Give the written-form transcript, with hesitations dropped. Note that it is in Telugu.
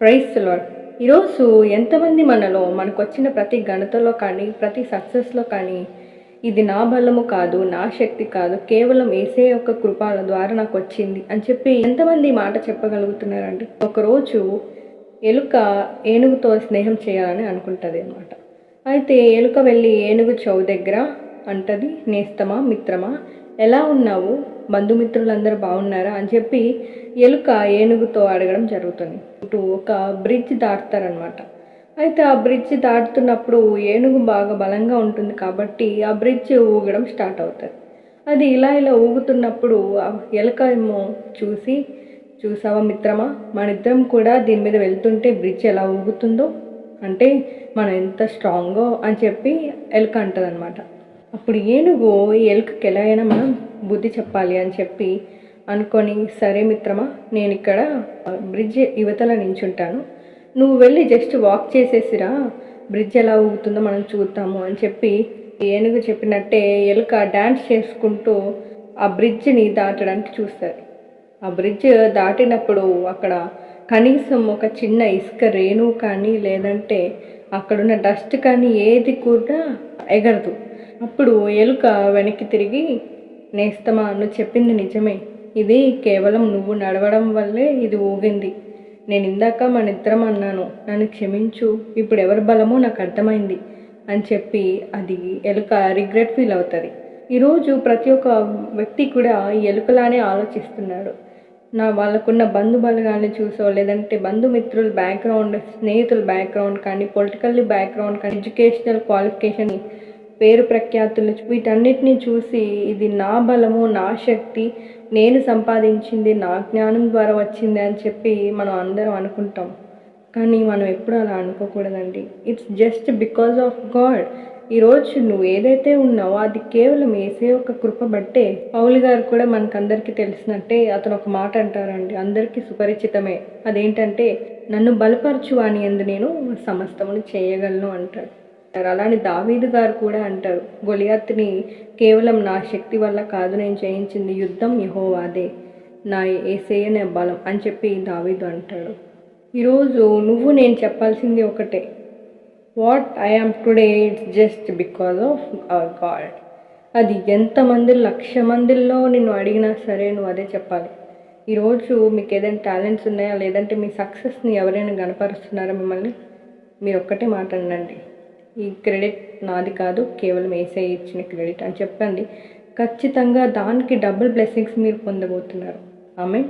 Praise the lord. ఈరోజు ఎంతమంది మనకు వచ్చిన ప్రతి ఘనతలో కానీ, ప్రతి సక్సెస్‌లో కానీ, ఇది నా బలము కాదు, నా శక్తి కాదు, కేవలం యేసయ్య యొక్క కృప ద్వారా నాకొచ్చింది అని చెప్పి ఎంతమంది మాట చెప్పగలుగుతున్నారండి? ఒకరోజు ఎలుక ఏనుగుతో స్నేహం చేయాలని అనుకుంటది అన్నమాట. అయితే ఎలుక వెళ్ళి ఏనుగు చెవు దగ్గర అంటది, నేస్తమా, మిత్రమా, ఎలా ఉన్నావు, బంధుమిత్రులందరూ బాగున్నారా అని చెప్పి ఎలుక ఏనుగుతో అడగడం జరుగుతుంది. ఇటు ఒక బ్రిడ్జ్ దాటుతారనమాట. అయితే ఆ బ్రిడ్జ్ దాటుతున్నప్పుడు ఏనుగు బాగా బలంగా ఉంటుంది కాబట్టి ఆ బ్రిడ్జ్ ఊగడం స్టార్ట్ అవుతుంది. అది ఇలా ఊగుతున్నప్పుడు ఆ ఎలుక ఏమో చూసావా మిత్రమా, మన ఇద్దరం కూడా దీని మీద వెళ్తుంటే బ్రిడ్జ్ ఎలా ఊగుతుందో, అంటే మనం ఎంత స్ట్రాంగో అని చెప్పి ఎలుక అంటదనమాట. అప్పుడు ఏనుగు ఎలుకకి ఎలా అయినా మనం బుద్ధి చెప్పాలి అని చెప్పి అనుకొని, సరే మిత్రమా, నేను ఇక్కడ బ్రిడ్జ్ యువతల నించుంటాను, నువ్వు వెళ్ళి జస్ట్ వాక్ చేసేసిరా, బ్రిడ్జ్ ఎలా ఊగుతుందో మనం చూద్దాము అని చెప్పి ఏనుగు చెప్పినట్టే ఎలుక డ్యాన్స్ చేసుకుంటూ ఆ బ్రిడ్జ్ని దాటడానికి చూస్తుంది. ఆ బ్రిడ్జ్ దాటినప్పుడు అక్కడ కనీసం ఒక చిన్న ఇసుక రేణు కానీ లేదంటే అక్కడున్న డస్ట్ కానీ ఏది కూడా ఎగరదు. అప్పుడు ఎలుక వెనక్కి తిరిగి, నేస్తమా, నువ్వు చెప్పింది నిజమే, ఇది కేవలం నువ్వు నడవడం వల్లే ఇది ఊగింది, నేను ఇందాక మన ఇద్దరం అన్నాను, నన్ను క్షమించు, ఇప్పుడు ఎవరి బలమో నాకు అర్థమైంది అని చెప్పి అది ఎలుక రిగ్రెట్ ఫీల్ అవుతుంది. ఈరోజు ప్రతి ఒక్క వ్యక్తి కూడా ఎలుకలానే ఆలోచిస్తున్నాడు. వాళ్ళకున్న బంధుబలగాన్ని చూసో లేదంటే బంధుమిత్రుల బ్యాక్గ్రౌండ్, స్నేహితుల బ్యాక్గ్రౌండ్ కానీ, పొలిటికల్ బ్యాక్గ్రౌండ్ కానీ, ఎడ్యుకేషనల్ క్వాలిఫికేషన్, పేరు ప్రఖ్యాతులు, వీటన్నిటిని చూసి ఇది నా బలము, నా శక్తి, నేను సంపాదించింది, నా జ్ఞానం ద్వారా వచ్చింది అని చెప్పి మనం అందరం అనుకుంటాం. కానీ మనం ఎప్పుడు అలా అనుకోకూడదండి. It's just because of God. ఈరోజు నువ్వు ఏదైతే ఉన్నావో అది కేవలం యేసయ్య యొక్క కృప బట్టే. పౌలు గారు కూడా మనకందరికీ తెలిసినట్టే అతను ఒక మాట అంటారండి, అందరికీ సుపరిచితమే. అదేంటంటే, నన్ను బలపరచు అని యందు నేను సమస్తమును చేయగలను అంటాడు. అలానే దావీదు గారు కూడా అంటారు, గొలియాతుని కేవలం నా శక్తి వల్ల కాదు నేను జయించింది, యుద్ధం యెహోవాదే, నా యేసయ్యనే బలం అని చెప్పి దావీదు అంటాడు. ఈరోజు నువ్వు నేను చెప్పాల్సింది ఒకటే, what I am today it's just because of our God. అది ఎంతమంది 1,00,000 మందిలో నిన్ను అడిగినా సరే నువ్వు అదే చెప్పాలి. ఈరోజు మీకు ఏదైనా టాలెంట్స్ ఉన్నాయా లేదంటే మీ సక్సెస్ని ఎవరైనా గనపరుస్తున్నారా మిమ్మల్ని, మీరు ఒక్కటే మాట్లాడండి, ఈ క్రెడిట్ నాది కాదు, కేవలం యేసయ్య ఇచ్చిన క్రెడిట్ అని చెప్పండి. ఖచ్చితంగా దానికి డబుల్ బ్లెస్సింగ్స్ మీరు పొందబోతున్నారు. ఆమేన్.